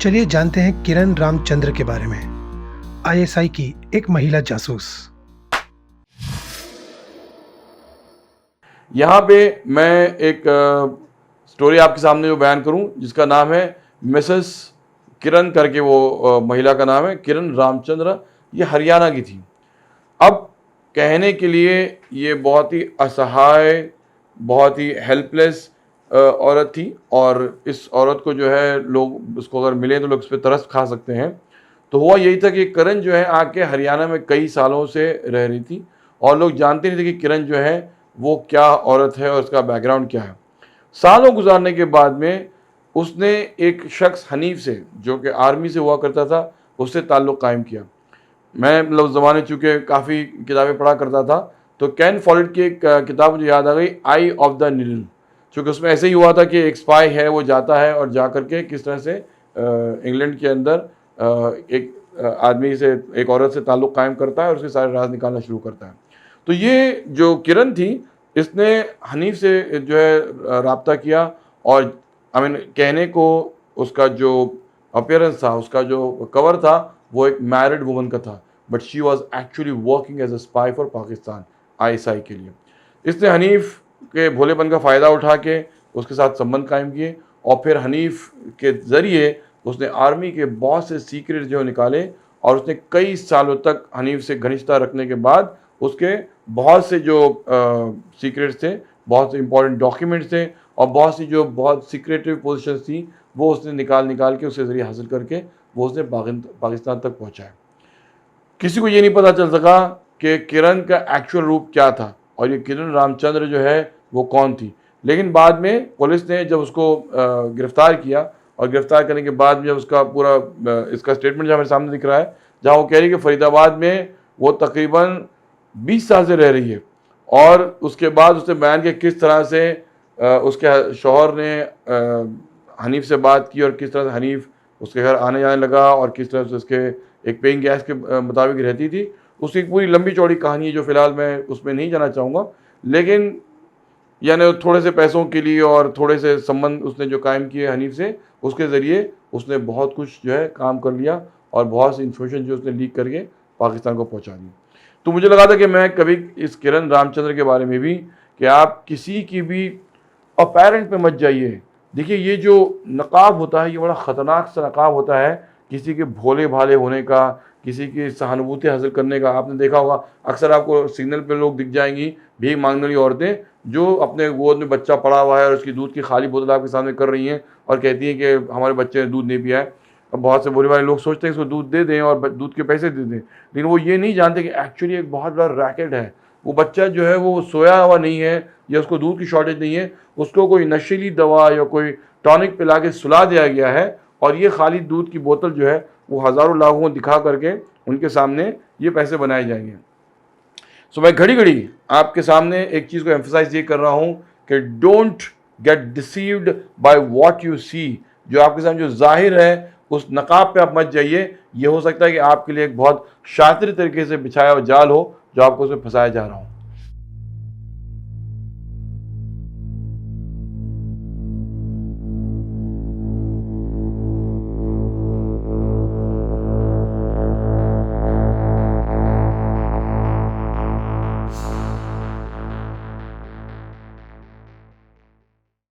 चलिए जानते हैं किरण रामचंद्र के बारे में, आईएसआई की एक महिला जासूस। यहाँ पे मैं एक स्टोरी आपके सामने जो बयान करूँ जिसका नाम है मिसेस किरण करके, वो महिला का नाम है किरण रामचंद्र। ये हरियाणा की थी। अब कहने के लिए ये बहुत ही असहाय, बहुत ही हेल्पलेस औरत थी, और इस औरत को जो है लोग उसको अगर मिले तो लोग उस पर तरस खा सकते हैं। तो हुआ यही था कि किरण जो है आके हरियाणा में कई सालों से रह रही थी और लोग जानते नहीं थे कि किरण जो है वो क्या औरत है और उसका बैकग्राउंड क्या है। सालों गुजारने के बाद में उसने एक शख्स हनीफ से, जो कि आर्मी से हुआ करता था, उससे ताल्लुक़ कायम किया। मैं मतलब ज़माने चूँकि काफ़ी किताबें पढ़ा करता था, तो कैन फॉलिट की एक किताब मुझे याद आ गई, आई ऑफ द नीडल। चूँकि उसमें ऐसे ही हुआ था कि एक स्पाई है, वो जाता है और जा कर के किस तरह से इंग्लैंड के अंदर एक आदमी से, एक औरत से ताल्लुक़ कायम करता है और उसके सारे राज निकालना शुरू करता है। तो ये जो किरण थी, इसने हनीफ से जो है राब्ता किया, और कहने को उसका जो अपीयरेंस था, उसका जो कवर था, वो एक मैरिड वुमन का था, but she was actually working as a spy for Pakistan, ISI के लिए। इसने हनीफ के भोलेपन का फ़ायदा उठा के उसके साथ संबंध कायम किए, और फिर हनीफ के ज़रिए उसने आर्मी के बहुत से सीक्रेट जो निकाले, और उसने कई सालों तक हनीफ से घनिष्ठता रखने के बाद उसके बहुत से जो सीक्रेट्स थे, बहुत से इंपॉर्टेंट डॉक्यूमेंट्स थे, और बहुत सी जो बहुत सीक्रेटिव पोजीशंस थी, वो उसने निकाल के उसके ज़रिए हासिल करके वो उसने पाकिस्तान तक पहुँचाया। किसी को ये नहीं पता चल सका कि किरण का एक्चुअल रूप क्या था और ये किरण रामचंद्र जो है वो कौन थी। लेकिन बाद में पुलिस ने जब उसको गिरफ़्तार किया, और गिरफ़्तार करने के बाद में जब उसका पूरा इसका स्टेटमेंट जो हमारे सामने दिख रहा है, जहाँ वो कह रही है कि फरीदाबाद में वो तकरीबन 20 साल से रह रही है, और उसके बाद उसने बयान किया किस तरह से उसके शौहर ने हनीफ से बात की, और किस तरह से हनीफ उसके घर आने जाने लगा, और किस तरह से उसके एक पेइंग गैस के मुताबिक रहती थी। उसकी एक पूरी लंबी चौड़ी कहानी है जो फ़िलहाल मैं उसमें नहीं जाना चाहूँगा। लेकिन यानी थोड़े से पैसों के लिए और थोड़े से संबंध उसने जो कायम किए हनीफ से, उसके ज़रिए उसने बहुत कुछ जो है काम कर लिया, और बहुत सी इन्फॉर्मेशन जो उसने लीक करके पाकिस्तान को पहुँचा दी। तो मुझे लगा था कि मैं कभी इस किरण रामचंद्र के बारे में भी, कि आप किसी की भी अपैरेंट पे मत जाइए। देखिए, ये जो नकाब होता है, ये बड़ा ख़तरनाक सा नकाब होता है किसी के भोले भाले होने का, किसी की सहानुभूति हासिल करने का। आपने देखा होगा, अक्सर आपको सिग्नल पे लोग दिख जाएंगी, भीख मांगने वाली औरतें, जो अपने गोद में बच्चा पड़ा हुआ है और उसकी दूध की खाली बोतल आपके सामने कर रही हैं, और कहती हैं कि हमारे बच्चे ने दूध नहीं पिया है। अब बहुत से भोले भाले लोग सोचते हैं इसको दूध दे दें और दूध के पैसे दे दें, लेकिन वो ये नहीं जानते कि एक्चुअली एक बहुत बड़ा रैकेट है। वो बच्चा जो है वो सोया हुआ नहीं है, या उसको दूध की शॉर्टेज नहीं है, उसको कोई नशीली दवा या कोई टॉनिक पिला के सुला दिया गया है, और ये खाली दूध की बोतल जो है वो हज़ारों लाखों को दिखा करके उनके सामने ये पैसे बनाए जाएंगे। सो मैं घड़ी घड़ी आपके सामने एक चीज़ को एम्फसाइज ये कर रहा हूँ कि don't get deceived by what you see. जो आपके सामने जो जाहिर है, उस नकाब पे आप मत जाइए। ये हो सकता है कि आपके लिए एक बहुत शातिर तरीके से बिछाया हुआ जाल हो, जो आपको उसमें फंसाया जा रहा हो।